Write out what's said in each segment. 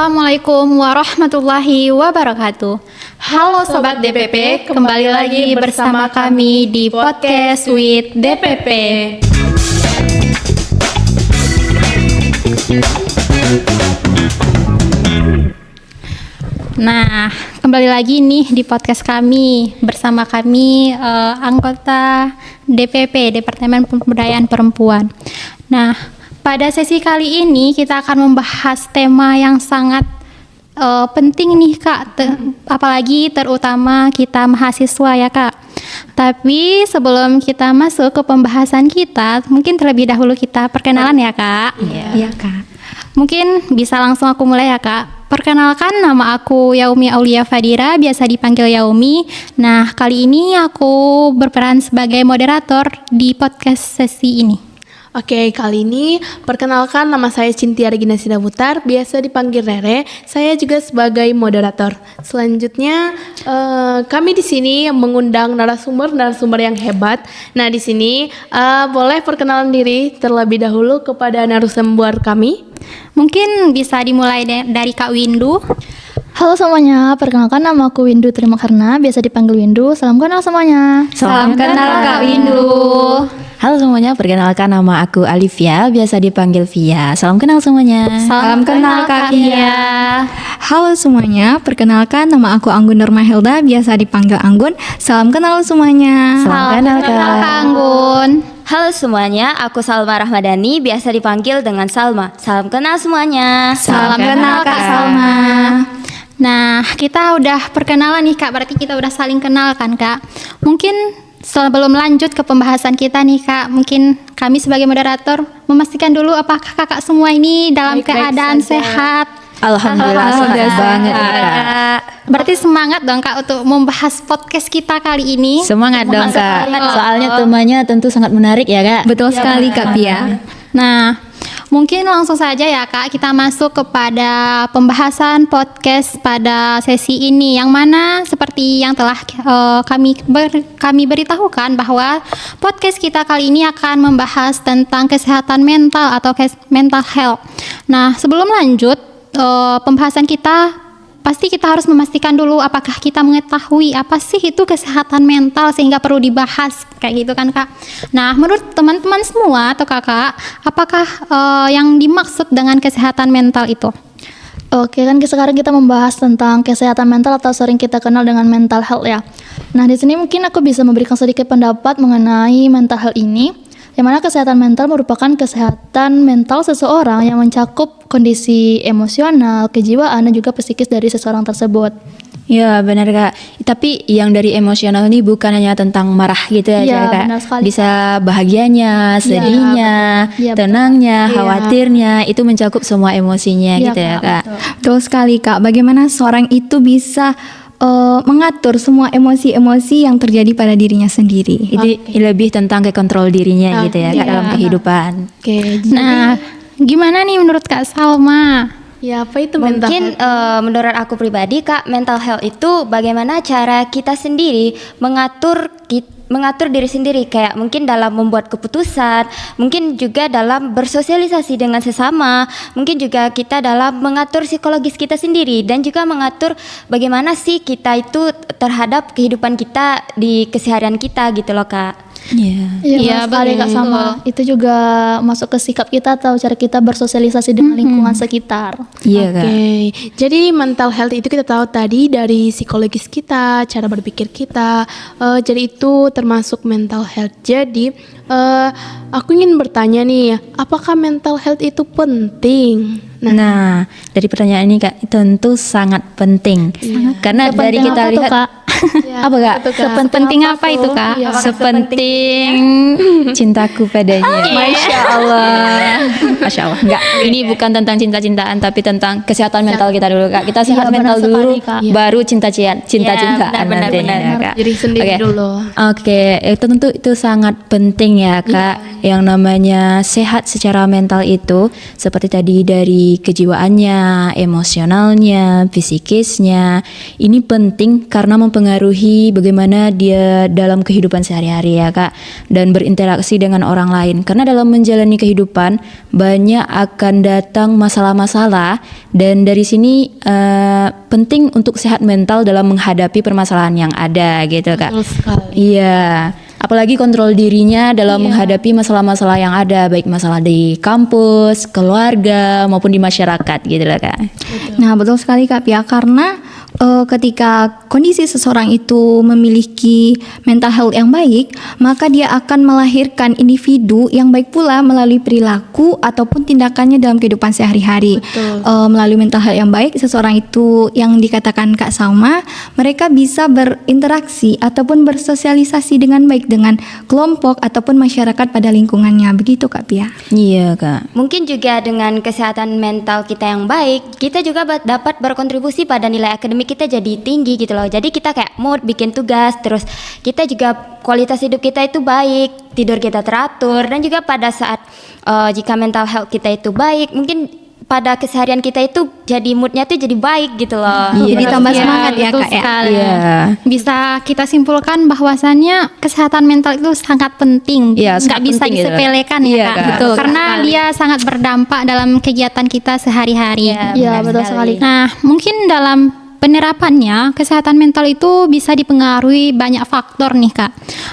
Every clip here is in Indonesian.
Assalamualaikum warahmatullahi wabarakatuh. Halo Sobat DPP, kembali lagi bersama kami di Podcast with DPP. Nah, kembali lagi nih di podcast kami bersama kami anggota DPP, Departemen Pemberdayaan Perempuan. Nah, pada sesi kali ini kita akan membahas tema yang sangat penting nih Kak, apalagi terutama kita mahasiswa ya Kak. Tapi sebelum kita masuk ke pembahasan kita, mungkin terlebih dahulu kita perkenalan ya Kak. Iya Kak. Mungkin bisa langsung aku mulai ya Kak. Perkenalkan, nama aku Yaumi Aulia Fadira, biasa dipanggil Yaumi. Nah, kali ini aku berperan sebagai moderator di podcast sesi ini. Oke, kali ini perkenalkan, nama saya Cynthia Regina Sidaputar, biasa dipanggil Rere. Saya juga sebagai moderator. Selanjutnya kami di sini mengundang narasumber yang hebat. Nah, di sini boleh perkenalan diri terlebih dahulu kepada narasumber kami. Mungkin bisa dimulai dari Kak Windu. Halo semuanya, perkenalkan nama aku Windu Trimakarna, biasa dipanggil Windu. Salam kenal semuanya. Salam kenal Kak Windu. Halo semuanya, perkenalkan nama aku Alivia, biasa dipanggil Via. Salam kenal semuanya. Salam kenal Kak Via. Halo semuanya, perkenalkan nama aku Anggun Nurmahilda, biasa dipanggil Anggun. Salam kenal semuanya. Salam kenal Kak Anggun. Halo semuanya, aku Salma Rahmadani, biasa dipanggil dengan Salma. Salam kenal semuanya. Salam kenal Kak Salma. Nah, kita udah perkenalan nih Kak, berarti kita udah saling kenal kan Kak. Mungkin sebelum lanjut ke pembahasan kita nih Kak, mungkin kami sebagai moderator memastikan dulu apakah kakak semua ini dalam keadaan sehat. Alhamdulillah sehat banget Kak. Berarti semangat dong Kak untuk membahas podcast kita kali ini. Semangat dong Kak, soalnya temanya tentu sangat menarik ya Kak. Betul sekali Kak Pia. Nah, mungkin langsung saja ya Kak, kita masuk kepada pembahasan podcast pada sesi ini, yang mana seperti yang telah kami beritahukan bahwa podcast kita kali ini akan membahas tentang kesehatan mental atau mental health. Nah, sebelum lanjut pembahasan kita, pasti kita harus memastikan dulu apakah kita mengetahui apa sih itu kesehatan mental sehingga perlu dibahas kayak gitu kan Kak. Nah, menurut teman-teman semua atau Kakak, apakah yang dimaksud dengan kesehatan mental itu? Oke, kan sekarang kita membahas tentang kesehatan mental atau sering kita kenal dengan mental health ya. Nah, di sini mungkin aku bisa memberikan sedikit pendapat mengenai mental health ini. Yang mana kesehatan mental merupakan kesehatan mental seseorang yang mencakup kondisi emosional, kejiwaan, dan juga psikis dari seseorang tersebut. Ya benar Kak, tapi yang dari emosional ini bukan hanya tentang marah gitu ya Kak. Benar sekali. Bisa bahagianya, sedihnya, tenangnya, khawatirnya, itu mencakup semua emosinya gitu ya Kak. Betul sekali Kak, bagaimana seorang itu bisa mengatur semua emosi-emosi yang terjadi pada dirinya sendiri. Itu lebih tentang ke kontrol dirinya gitu ya Kak, dalam kehidupan. Oke. Nah, gimana nih menurut Kak Salma? Ya, apa itu mental Mungkin health? menurut aku pribadi Kak, mental health itu bagaimana cara kita sendiri mengatur diri sendiri, kayak mungkin dalam membuat keputusan, mungkin juga dalam bersosialisasi dengan sesama, mungkin juga kita dalam mengatur psikologis kita sendiri, dan juga mengatur bagaimana sih kita itu terhadap kehidupan kita di keseharian kita gitu loh Kak. Iya, sekali Kak sama. Itu juga masuk ke sikap kita atau cara kita bersosialisasi dengan lingkungan sekitar. Iya Kak. Oke, jadi mental health itu kita tahu tadi dari psikologis kita, cara berpikir kita. Jadi itu termasuk mental health. Jadi aku ingin bertanya nih, apakah mental health itu penting? Nah, dari pertanyaan ini Kak, tentu sangat penting. Karena dari kita lihat apa Kak? Sepenting apa itu Kak? Sepenting cintaku padanya. Masya Allah. Masya Allah. Enggak, ini bukan tentang cinta-cintaan, tapi tentang kesehatan mental kita dulu Kak. Kita sehat mental dulu, baru cinta-cintaan nantinya Kak. Diri sendiri dulu. Oke, itu tentu itu sangat penting ya Kak, yang namanya sehat secara mental itu seperti tadi dari kejiwaannya, emosionalnya, psikisnya. Ini penting karena mempengaruhi bagaimana dia dalam kehidupan sehari-hari ya Kak, dan berinteraksi dengan orang lain. Karena dalam menjalani kehidupan banyak akan datang masalah-masalah, dan dari sini penting untuk sehat mental dalam menghadapi permasalahan yang ada gitu Kak. Betul sekali. Iya, apalagi kontrol dirinya dalam menghadapi masalah-masalah yang ada, baik masalah di kampus, keluarga, maupun di masyarakat gitu lah Kak. Nah, betul sekali Kak Pia, karena ketika kondisi seseorang itu memiliki mental health yang baik, maka dia akan melahirkan individu yang baik pula melalui perilaku ataupun tindakannya dalam kehidupan sehari-hari. Melalui mental health yang baik, seseorang itu yang dikatakan Kak Salma, mereka bisa berinteraksi ataupun bersosialisasi dengan baik dengan kelompok ataupun masyarakat pada lingkungannya. Begitu Kak Pia. Iya Kak. Mungkin juga dengan kesehatan mental kita yang baik, kita juga dapat berkontribusi pada nilai akademik kita jadi tinggi gitu loh. Jadi kita kayak mood bikin tugas, terus kita juga kualitas hidup kita itu baik, tidur kita teratur, dan juga pada saat jika mental health kita itu baik, mungkin pada keseharian kita itu jadi moodnya tuh jadi baik gitu loh. Jadi tambah semangat ya betul Kak ya. sekali. Iya. Bisa kita simpulkan bahwasannya kesehatan mental itu sangat penting, Iya, nggak sangat bisa penting gitu. disepelekan Iya, ya Kak. Kak. Betul. Karena dia sangat berdampak dalam kegiatan kita sehari-hari. Iya, betul sekali. Nah, mungkin dalam penerapannya kesehatan mental itu bisa dipengaruhi banyak faktor nih Kak.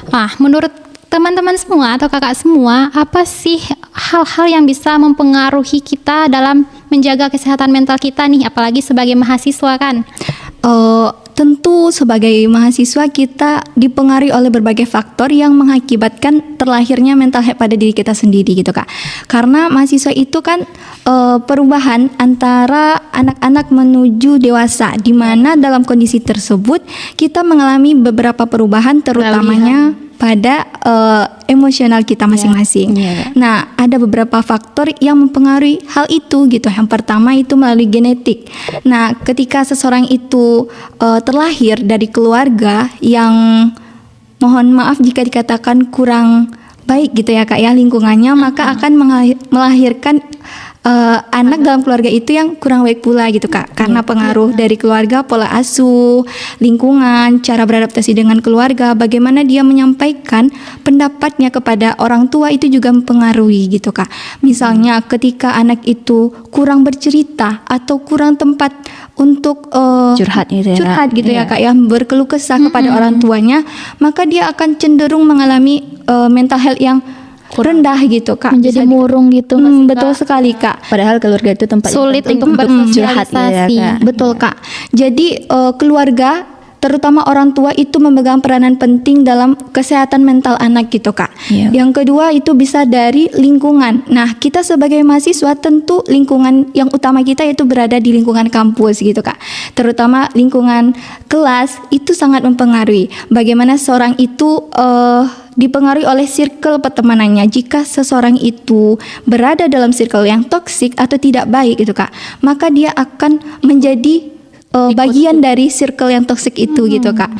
Nah, menurut teman-teman semua atau kakak semua, apa sih hal-hal yang bisa mempengaruhi kita dalam menjaga kesehatan mental kita nih, apalagi sebagai mahasiswa kan? Tentu sebagai mahasiswa kita dipengaruhi oleh berbagai faktor yang mengakibatkan terlahirnya mental health pada diri kita sendiri gitu Kak. Karena mahasiswa itu kan perubahan antara anak-anak menuju dewasa, di mana dalam kondisi tersebut kita mengalami beberapa perubahan terutamanya pada emosional kita masing-masing. Nah, ada beberapa faktor yang mempengaruhi hal itu gitu. Yang pertama itu melalui genetik. Nah, ketika seseorang itu terlahir dari keluarga yang mohon maaf jika dikatakan kurang baik gitu ya Kak ya lingkungannya, maka akan melahirkan anak dalam keluarga itu yang kurang baik pula gitu Kak, karena pengaruh dari keluarga, pola asuh, lingkungan, cara beradaptasi dengan keluarga, bagaimana dia menyampaikan pendapatnya kepada orang tua itu juga mempengaruhi gitu Kak. Misalnya ketika anak itu kurang bercerita atau kurang tempat untuk Curhat gitu ya, Kak. curhat gitu ya Kak ya, berkeluh kesah kepada orang tuanya, maka dia akan cenderung mengalami mental health yang rendah gitu Kak. Menjadi murung gitu nggak sih, Kak? Betul sekali Kak. Padahal keluarga itu tempat Sulit yang penting untuk curhat gitu ya bersosialisasi. Kak. Betul Kak. Jadi keluarga terutama orang tua itu memegang peranan penting dalam kesehatan mental anak gitu Kak. Iya. Yang kedua itu bisa dari lingkungan. Nah, kita sebagai mahasiswa tentu lingkungan yang utama kita itu berada di lingkungan kampus gitu Kak. Terutama lingkungan kelas itu sangat mempengaruhi bagaimana seorang itu dipengaruhi oleh circle pertemanannya. Jika seseorang itu berada dalam circle yang toksik atau tidak baik gitu Kak, maka dia akan menjadi bagian dari circle yang toksik itu gitu Kak.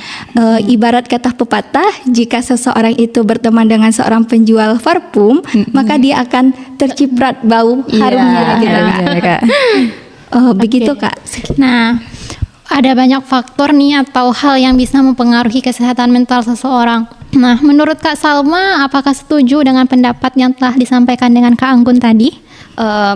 Ibarat kata pepatah, jika seseorang itu berteman dengan seorang penjual parfum, maka dia akan terciprat bau harumnya gitu Kak. Begitu Kak. Nah, ada banyak faktor nih atau hal yang bisa mempengaruhi kesehatan mental seseorang. Nah, menurut Kak Salma, apakah setuju dengan pendapat yang telah disampaikan dengan Kak Anggun tadi?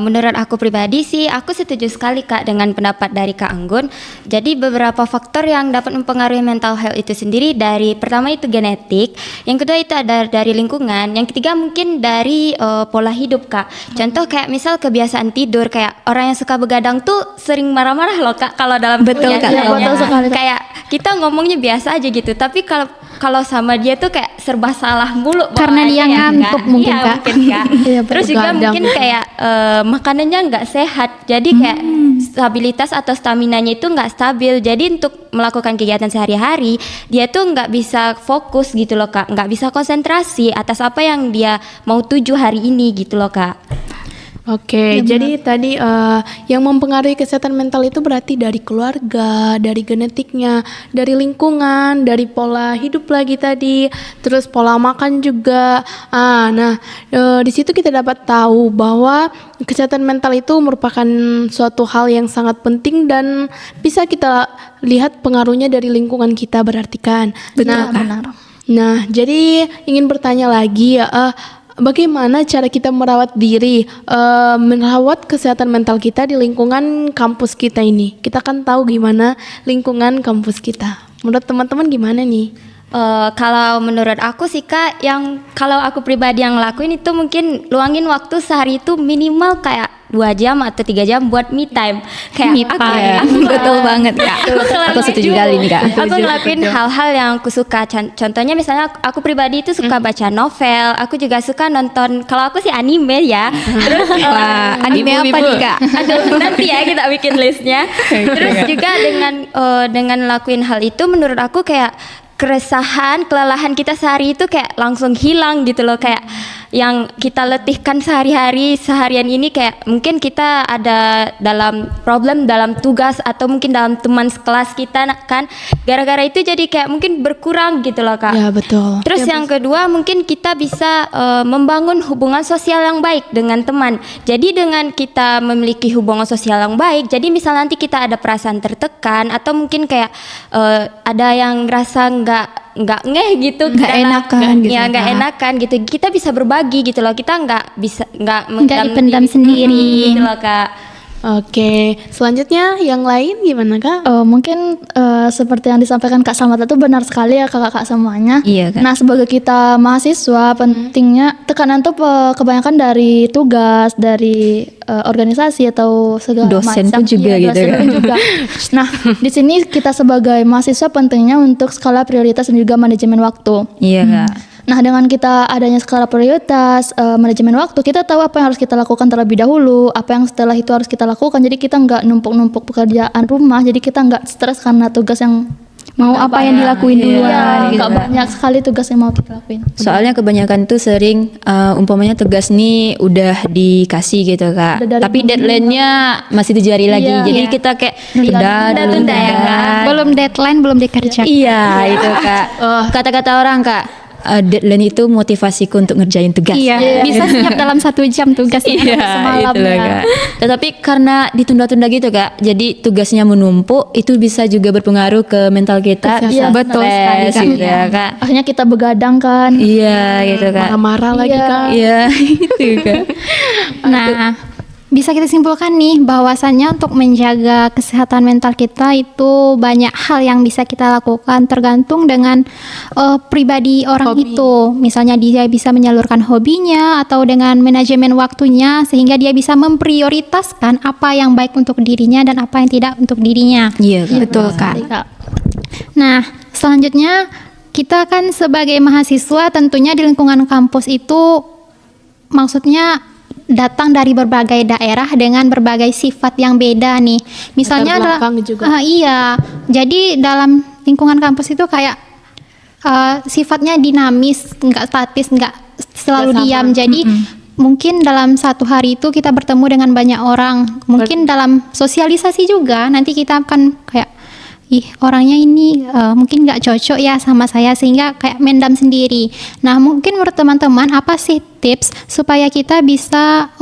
Menurut aku pribadi sih, aku setuju sekali Kak dengan pendapat dari Kak Anggun. Jadi beberapa faktor yang dapat mempengaruhi mental health itu sendiri, dari pertama itu genetik, yang kedua itu ada dari lingkungan, yang ketiga mungkin dari pola hidup Kak. Contoh kayak misal kebiasaan tidur, kayak orang yang suka begadang tuh sering marah-marah loh Kak kalau dalam Betul, Kak. kegiatannya. Betul sekali, Kak. Kayak kita ngomongnya biasa aja gitu, tapi kalau sama dia tuh kayak serba salah mulu Karena dia bawaannya ya, ngantuk Kak. mungkin, Iya, Kak. mungkin, Kak. Iya, Terus juga begadang. mungkin kayak makanannya nggak sehat, jadi kayak stabilitas atau staminanya itu nggak stabil. Jadi untuk melakukan kegiatan sehari-hari dia tuh nggak bisa fokus gitu loh Kak, nggak bisa konsentrasi atas apa yang dia mau tuju hari ini gitu loh Kak. Oke, jadi tadi yang mempengaruhi kesehatan mental itu berarti dari keluarga, dari genetiknya, dari lingkungan, dari pola hidup lagi tadi, terus pola makan juga. Di situ kita dapat tahu bahwa kesehatan mental itu merupakan suatu hal yang sangat penting dan bisa kita lihat pengaruhnya dari lingkungan kita berarti kan. Benar. Nah, jadi ingin bertanya lagi ya, bagaimana cara kita merawat diri, merawat kesehatan mental kita di lingkungan kampus kita ini? Kita kan tahu gimana lingkungan kampus kita. Menurut teman-teman gimana nih? Kalau menurut aku sih Kak, yang kalau aku pribadi yang lakuin itu mungkin luangin waktu sehari itu minimal kayak 2 jam atau 3 jam buat me time. Kayak Me aku, time. aku Betul banget Kak. Aku setuju kali nih Kak. Aku ngelakuin hal-hal yang aku suka. Contohnya misalnya aku pribadi itu suka baca novel. Aku juga suka nonton. Kalau aku sih anime ya. Terus Wah, anime apa nih Kak? aduh, nanti ya kita bikin listnya. Terus juga dengan lakuin hal itu menurut aku kayak keresahan, kelelahan kita sehari itu kayak langsung hilang gitu loh, kayak yang kita letihkan seharian ini kayak mungkin kita ada dalam problem dalam tugas atau mungkin dalam teman sekelas kita kan, gara-gara itu jadi kayak mungkin berkurang gitu loh Kak. Ya, betul. Terus yang kedua mungkin kita bisa membangun hubungan sosial yang baik dengan teman. Jadi dengan kita memiliki hubungan sosial yang baik, jadi misal nanti kita ada perasaan tertekan atau mungkin kayak ada yang rasa nggak ngeh gitu, Nggak enakan gitu. ya nggak enakan gitu, kita bisa berbagi gitu loh, kita nggak Nggak mendam dipendam sendiri. gitu loh Kak. Oke, selanjutnya yang lain gimana Kak? Mungkin seperti yang disampaikan Kak Salma itu benar sekali ya kakak-kakak semuanya. Iya, Kak. Nah, sebagai kita mahasiswa pentingnya tekanan tuh kebanyakan dari tugas, dari organisasi atau segala Dosen macam. pun juga Iya, gitu dosen ya. pun juga. Nah, di sini kita sebagai mahasiswa pentingnya untuk skala prioritas dan juga manajemen waktu. Iya Kak. Nah, dengan kita adanya skala prioritas, manajemen waktu, kita tahu apa yang harus kita lakukan terlebih dahulu, apa yang setelah itu harus kita lakukan. Jadi kita nggak numpuk-numpuk pekerjaan rumah, jadi kita nggak stres karena tugas yang Mau apa yang dilakuin duluan. Iya, gitu nggak kan. banyak sekali tugas yang mau kita lakuin. Soalnya kebanyakan tuh sering umpamanya tugas nih udah dikasih gitu Kak. Udah dari Tapi minggu. deadline-nya masih 7 hari lagi. Iya. Jadi Iya. kita kayak Tunda-tunda tunda ya, Kak. Belum deadline, belum dikerjakan. Iya itu Kak. Kata-kata orang Kak, deadline itu motivasiku untuk ngerjain tugas. Iya, bisa siap dalam 1 jam tugasnya. Iya, semalam itu loh, ya. Kak. Tetapi karena ditunda-tunda gitu Kak, jadi tugasnya menumpuk, itu bisa juga berpengaruh ke mental kita. Iya, Bisa betul stres sekali, Kak. gitu ya Kak. Akhirnya kita begadang kan. Iya gitu Kak. Marah-marah lagi Iya. Kak. Iya itu Kak. Nah, bisa kita simpulkan nih bahwasannya untuk menjaga kesehatan mental kita itu banyak hal yang bisa kita lakukan tergantung dengan pribadi orang Hobi. itu. Misalnya dia bisa menyalurkan hobinya atau dengan manajemen waktunya sehingga dia bisa memprioritaskan apa yang baik untuk dirinya dan apa yang tidak untuk dirinya. Iya Kak. Betul Kak. Sekali, Kak. Nah, selanjutnya kita kan sebagai mahasiswa tentunya di lingkungan kampus itu maksudnya datang dari berbagai daerah dengan berbagai sifat yang beda nih. Misalnya Latar belakang juga. iya. Jadi dalam lingkungan kampus itu kayak sifatnya dinamis, nggak statis, nggak selalu Nggak sama. diam. Jadi mungkin dalam satu hari itu kita bertemu dengan banyak orang. Mungkin dalam sosialisasi juga nanti kita akan kayak ih orangnya ini mungkin nggak cocok ya sama saya sehingga kayak mendam sendiri. Nah mungkin menurut teman-teman apa sih tips supaya kita bisa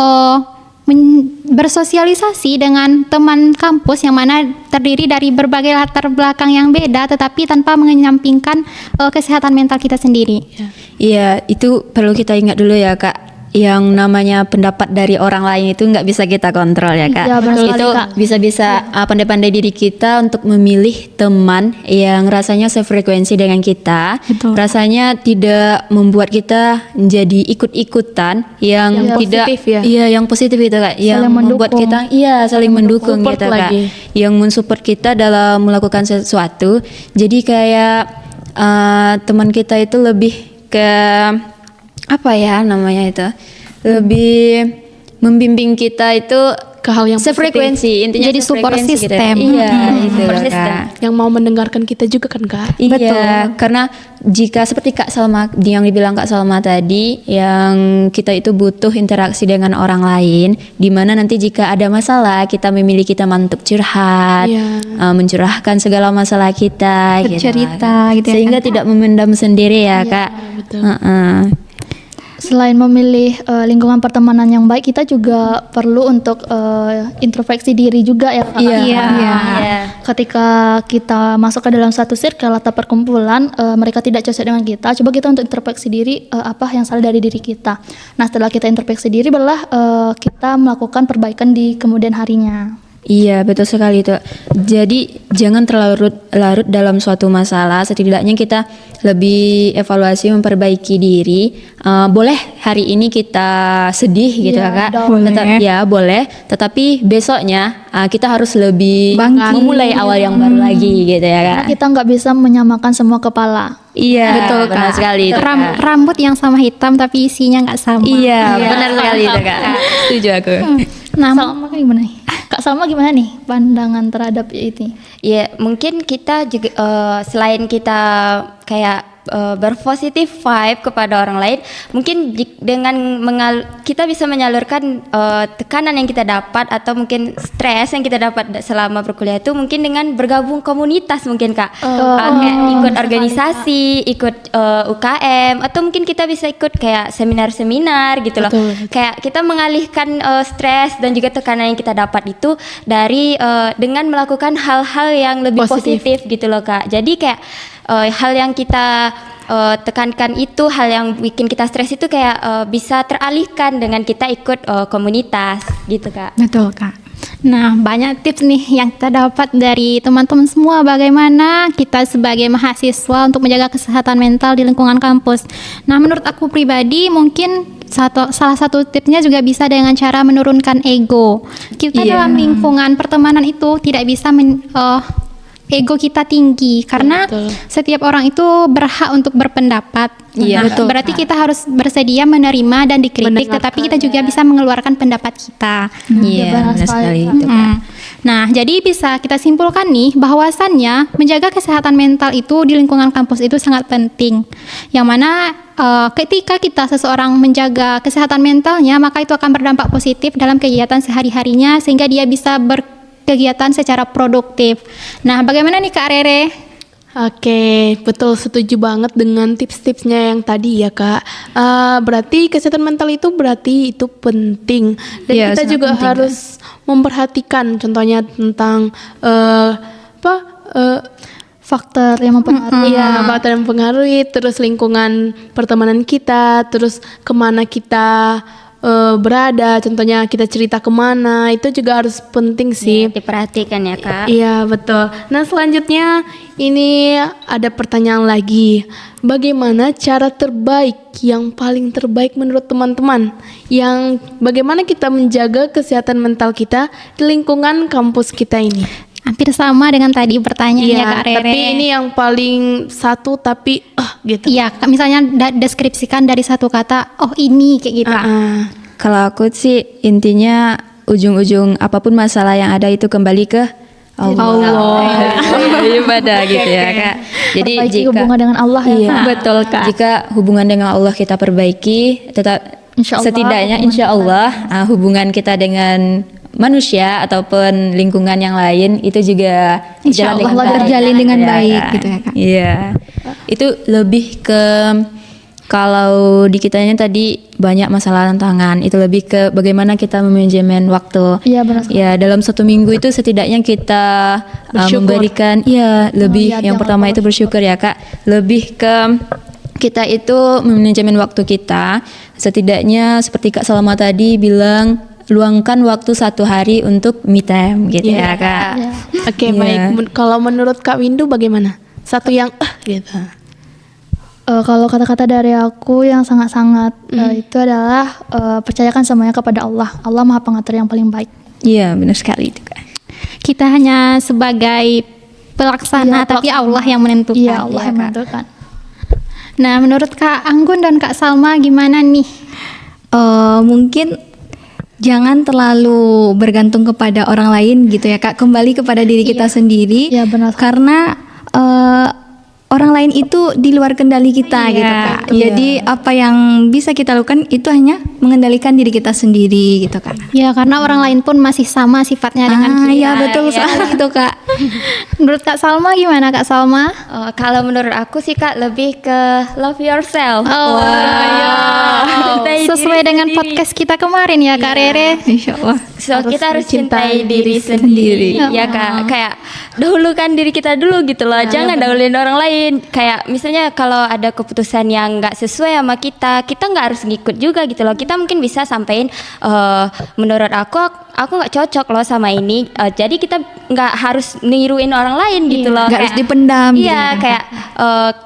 bersosialisasi dengan teman kampus yang mana terdiri dari berbagai latar belakang yang beda tetapi tanpa menyampingkan kesehatan mental kita sendiri. Iya, itu perlu kita ingat dulu ya Kak. Yang namanya pendapat dari orang lain itu nggak bisa kita kontrol ya Kak. Iya, benar sekali, Itu Kak. bisa-bisa pandai-pandai diri kita untuk memilih teman yang rasanya sefrekuensi dengan kita. Betul. Rasanya tidak membuat kita menjadi ikut-ikutan yang Yang tidak positif ya? Iya, yang positif itu Kak. Yang Saling membuat mendukung. kita saling mendukung Support gitu Kak. lagi. Yang mensupport kita dalam melakukan sesuatu. Jadi kayak teman kita itu lebih ke apa ya namanya itu, lebih membimbing kita itu ke hal yang positif. Sefrekuensi, intinya Jadi support sefrekuensi gitu. system. Iya, itu Support loh, system. Kak. Yang mau mendengarkan kita juga kan Kak? Iya, karena jika seperti Kak Salma yang dibilang Kak Salma tadi, yang kita itu butuh interaksi dengan orang lain, di mana nanti jika ada masalah kita memiliki teman untuk curhat, Iya. mencurahkan segala masalah kita, Bercerita gitu ya, sehingga tidak memendam sendiri ya Kak. betul. Selain memilih lingkungan pertemanan yang baik, kita juga perlu untuk introspeksi diri juga ya Kak. Iya. Iya. Ketika kita masuk ke dalam satu circle atau perkumpulan, mereka tidak cocok dengan kita, coba kita untuk introspeksi diri, apa yang salah dari diri kita. Nah, setelah kita introspeksi diri, barulah kita melakukan perbaikan di kemudian harinya. Iya, betul sekali itu. Jadi jangan terlarut larut dalam suatu masalah. Setidaknya kita lebih evaluasi, memperbaiki diri. Boleh hari ini kita sedih gitu Iya, ya Kak. boleh. Ya boleh. Tetapi besoknya kita harus lebih Bangkit. memulai awal yang baru lagi gitu ya Kak. Karena kita nggak bisa menyamakan semua kepala. Iya, Betul, benar Kak. sekali itu, Kak. Rambut yang sama hitam tapi isinya nggak sama. Iya, benar sekali itu Kak. Setuju aku. Nah, Salma kan gimana nih? Kak Salma gimana nih pandangan terhadap ini? Ya, mungkin kita juga selain kita kayak berpositif vibe kepada orang lain, mungkin dengan kita bisa menyalurkan tekanan yang kita dapat atau mungkin stres yang kita dapat selama berkuliah itu mungkin dengan bergabung komunitas mungkin Kak. Kayak ikut organisasi, ikut UKM, atau mungkin kita bisa ikut kayak seminar-seminar gitu loh. Betul. Kayak kita mengalihkan stres dan juga tekanan yang kita dapat itu dari dengan melakukan hal-hal yang lebih positif gitu loh Kak. Jadi kayak hal yang kita tekankan itu, hal yang bikin kita stres itu kayak bisa teralihkan dengan kita ikut komunitas gitu Kak. Betul Kak. Nah, banyak tips nih yang kita dapat dari teman-teman semua bagaimana kita sebagai mahasiswa untuk menjaga kesehatan mental di lingkungan kampus. Nah, menurut aku pribadi mungkin salah satu tipsnya juga bisa dengan cara menurunkan ego. Kita dalam lingkungan pertemanan itu tidak bisa ego kita tinggi karena Betul. setiap orang itu berhak untuk berpendapat. Iya, Nah, betul, berarti kita harus bersedia menerima dan dikritik, tetapi kita juga bisa mengeluarkan pendapat kita. Iya, benar benar sekali sekali, itu Kak. Nah, jadi bisa kita simpulkan nih bahwasannya menjaga kesehatan mental itu di lingkungan kampus itu sangat penting. Yang mana ketika kita seseorang menjaga kesehatan mentalnya, maka itu akan berdampak positif dalam kegiatan sehari-harinya sehingga dia bisa berkegiatan secara produktif. Nah, bagaimana nih Kak Rere? Oke, betul, setuju banget dengan tips-tipsnya yang tadi ya Kak. Berarti kesehatan mental itu berarti itu penting dan Iya, kita sangat juga penting, harus memperhatikan contohnya tentang Faktor yang mempengaruhi. iya, faktor yang mempengaruhi, terus lingkungan pertemanan kita, terus kemana kita berada, contohnya kita cerita kemana, itu juga harus penting sih. Diperhatikan ya Kak. Iya betul. Nah selanjutnya ini ada pertanyaan lagi. Bagaimana cara terbaik yang paling terbaik menurut teman-teman? Yang bagaimana kita menjaga kesehatan mental kita di lingkungan kampus kita ini? Hampir sama dengan tadi pertanyaannya Kak Rere. tapi ini yang paling satu tapi gitu. Iya, misalnya deskripsikan dari satu kata, oh ini kayak gitu. Kalau aku sih intinya ujung-ujung apapun masalah yang ada itu kembali ke Allah. Ibadah gitu ya Kak. Jadi Perbaiki jika hubungan dengan Allah ya. Iya, Kak. betul Kak. Jika hubungan dengan Allah kita perbaiki, tetap Insya Allah, setidaknya insya Allah hubungan kita dengan manusia ataupun lingkungan yang lain itu juga Insya berjalan Allah dengan baik. terjalin dengan Ya, baik Kak. gitu ya, Kak. Iya. Itu lebih ke kalau di kitanya tadi banyak masalah tantangan, itu lebih ke bagaimana kita memanajemen waktu. Iya, benar sekali. Ya, dalam satu minggu itu setidaknya kita memberikan lebih yang pertama itu bersyukur ya Kak. Lebih ke kita itu manajemen waktu kita, setidaknya seperti Kak Salma tadi bilang luangkan waktu satu hari untuk me time gitu ya Kak. Oke, Iya. baik. Kalau menurut Kak Windu bagaimana? Satu yang gitu. Kalau kata-kata dari aku yang sangat-sangat itu adalah percayakan semuanya kepada Allah. Allah Maha Pengatur yang paling baik. Iya, benar sekali itu Kak. Kita hanya sebagai pelaksana, tapi Allah yang menentukan. Iya, Allah ya, yang Kak. menentukan. Nah, menurut Kak Anggun dan Kak Salma gimana nih? Mungkin jangan terlalu bergantung kepada orang lain gitu ya Kak. Kembali kepada diri kita sendiri. Iya, benar. Karena orang lain itu di luar kendali kita gitu Kak. Jadi apa yang bisa kita lakukan itu hanya mengendalikan diri kita sendiri gitu Kak. Ya, karena orang lain pun masih sama sifatnya dengan kita. Iya betul sekali itu Kak. Menurut Kak Salma gimana Kak Salma? Kalau menurut aku sih Kak lebih ke love yourself. Sesuai dengan podcast kita kemarin ya Kak Rere. Insya Allah. So, kita harus cintai diri sendiri. Ya Kak, kayak dahulukan diri kita dulu gitu loh. Jangan dahuluin orang lain. Kayak misalnya kalau ada keputusan yang nggak sesuai sama kita nggak harus ngikut juga gitu loh. Kita mungkin bisa sampein menurut aku nggak cocok loh sama ini. Jadi kita nggak harus niruin orang lain gitu loh. Nggak harus dipendam. Iya, kayak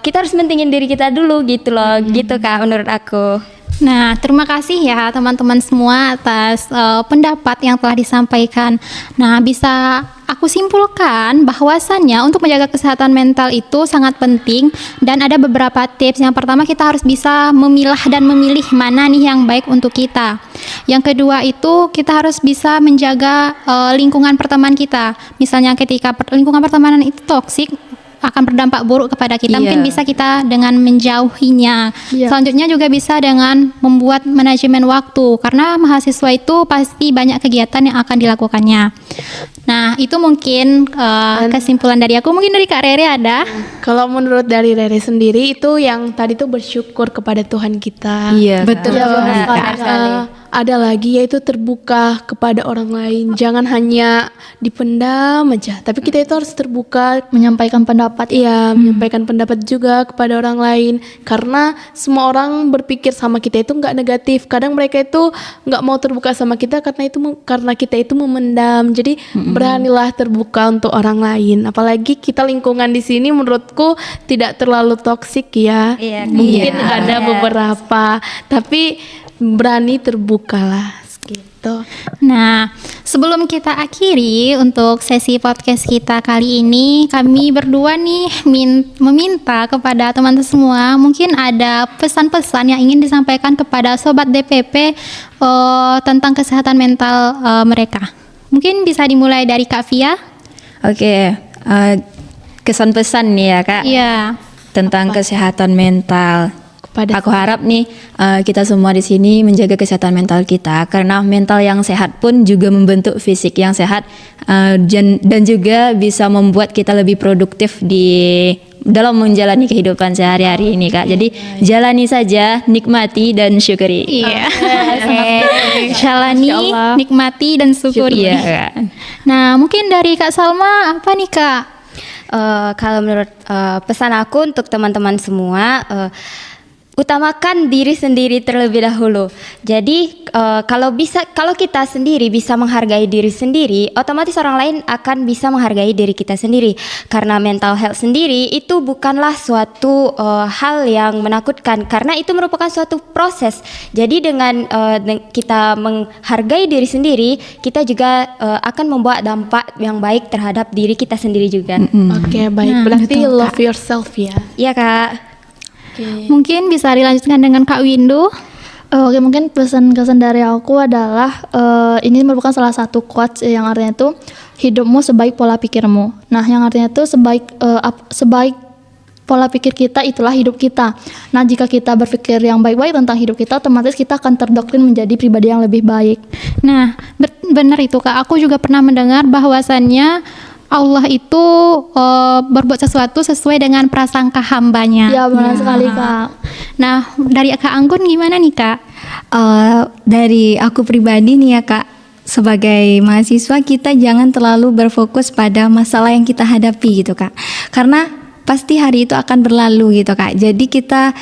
kita harus mentingin diri kita dulu gitu loh. Gitu Kak menurut aku. Nah, terima kasih ya teman-teman semua atas pendapat yang telah disampaikan. Nah, bisa aku simpulkan bahwasannya untuk menjaga kesehatan mental itu sangat penting dan ada beberapa tips. Yang pertama, kita harus bisa memilah dan memilih mana nih yang baik untuk kita. Yang kedua itu kita harus bisa menjaga lingkungan pertemanan kita. Misalnya ketika lingkungan pertemanan itu toksik, akan berdampak buruk kepada kita. Mungkin bisa kita dengan menjauhinya. Selanjutnya juga bisa dengan membuat manajemen waktu, karena mahasiswa itu pasti banyak kegiatan yang akan dilakukannya. Nah, itu mungkin kesimpulan dari aku. Mungkin dari Kak Rere ada? Kalau menurut dari Rere sendiri itu yang tadi tuh bersyukur kepada Tuhan kita. Iya, Betul. Ada lagi yaitu terbuka kepada orang lain. Jangan hanya dipendam aja, tapi kita itu harus terbuka, Menyampaikan pendapat. iya, menyampaikan pendapat juga kepada orang lain. Karena semua orang berpikir sama kita itu nggak negatif. Kadang mereka itu nggak mau terbuka sama kita karena kita itu memendam. Jadi beranilah terbuka untuk orang lain. Apalagi kita lingkungan di sini menurutku tidak terlalu toksik ya. Iya, Mungkin ada beberapa, tapi berani terbukalah gitu. Nah, sebelum kita akhiri untuk sesi podcast kita kali ini, kami berdua nih meminta kepada teman-teman semua, mungkin ada pesan-pesan yang ingin disampaikan kepada Sobat DPP tentang kesehatan mental mereka. Mungkin bisa dimulai dari Kak Via. Oke, kesan pesan nih ya Kak. Iya. Tentang kesehatan mental. Pada Aku harap nih kita semua di sini menjaga kesehatan mental kita, karena mental yang sehat pun juga membentuk fisik yang sehat dan juga bisa membuat kita lebih produktif dalam menjalani kehidupan sehari-hari ini Kak. Jadi jalani saja, nikmati dan syukuri. Iya. Jalani, nikmati dan syukuri. Iya, Kak. Nah, mungkin dari Kak Salma apa nih Kak? Kalau menurut pesan aku untuk teman-teman semua, utamakan diri sendiri terlebih dahulu. Jadi kalau kita sendiri bisa menghargai diri sendiri, otomatis orang lain akan bisa menghargai diri kita sendiri. Karena mental health sendiri itu bukanlah suatu hal yang menakutkan, karena itu merupakan suatu proses. Jadi dengan kita menghargai diri sendiri, kita juga akan membawa dampak yang baik terhadap diri kita sendiri juga. Oke, baik. Berarti love yourself ya. Iya Kak. Mungkin bisa dilanjutkan dengan Kak Windu. Oke, mungkin pesan-kesan dari aku adalah ini merupakan salah satu quotes yang artinya itu hidupmu sebaik pola pikirmu. Nah, yang artinya itu sebaik pola pikir kita itulah hidup kita. Nah, jika kita berpikir yang baik-baik tentang hidup kita, otomatis kita akan terdoktrin menjadi pribadi yang lebih baik. Nah, benar itu Kak. Aku juga pernah mendengar bahwasannya Allah itu berbuat sesuatu sesuai dengan prasangka hambanya. Ya, benar sekali Kak. Nah, dari Kak Anggun gimana nih Kak? Dari aku pribadi nih ya Kak, sebagai mahasiswa kita jangan terlalu berfokus pada masalah yang kita hadapi gitu Kak. Karena pasti hari itu akan berlalu gitu Kak. Jadi kita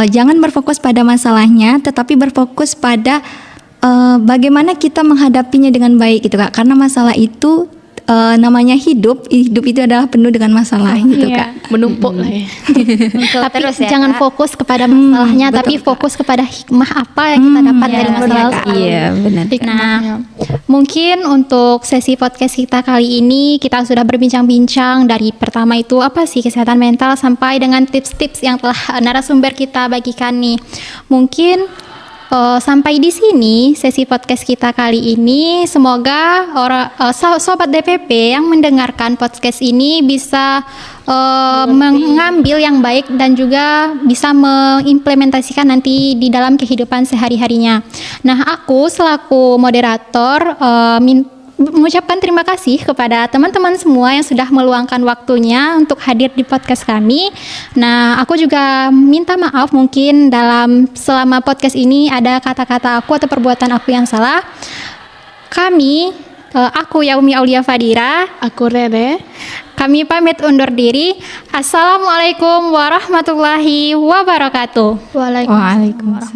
jangan berfokus pada masalahnya, tetapi berfokus pada bagaimana kita menghadapinya dengan baik gitu Kak. Karena masalah itu namanya hidup itu adalah penuh dengan masalah gitu Kak. Menumpuk lah ya. Tapi terus ya, jangan Kak. fokus kepada masalahnya, tapi fokus kepada hikmah apa yang kita dapat dari masalah itu. Iya, benar. Nah, mungkin untuk sesi podcast kita kali ini kita sudah berbincang-bincang dari pertama itu apa sih kesehatan mental sampai dengan tips-tips yang telah narasumber kita bagikan nih. Mungkin sampai di sini sesi podcast kita kali ini. Semoga sobat DPP yang mendengarkan podcast ini bisa mengambil yang baik dan juga bisa mengimplementasikan nanti di dalam kehidupan sehari-harinya. Nah, aku selaku moderator mengucapkan terima kasih kepada teman-teman semua yang sudah meluangkan waktunya untuk hadir di podcast kami. Nah, aku juga minta maaf mungkin selama podcast ini ada kata-kata aku atau perbuatan aku yang salah. Aku Yaumi Aulia Fadira, Aku Rere. kami pamit undur diri. Assalamualaikum warahmatullahi wabarakatuh. Waalaikumsalam.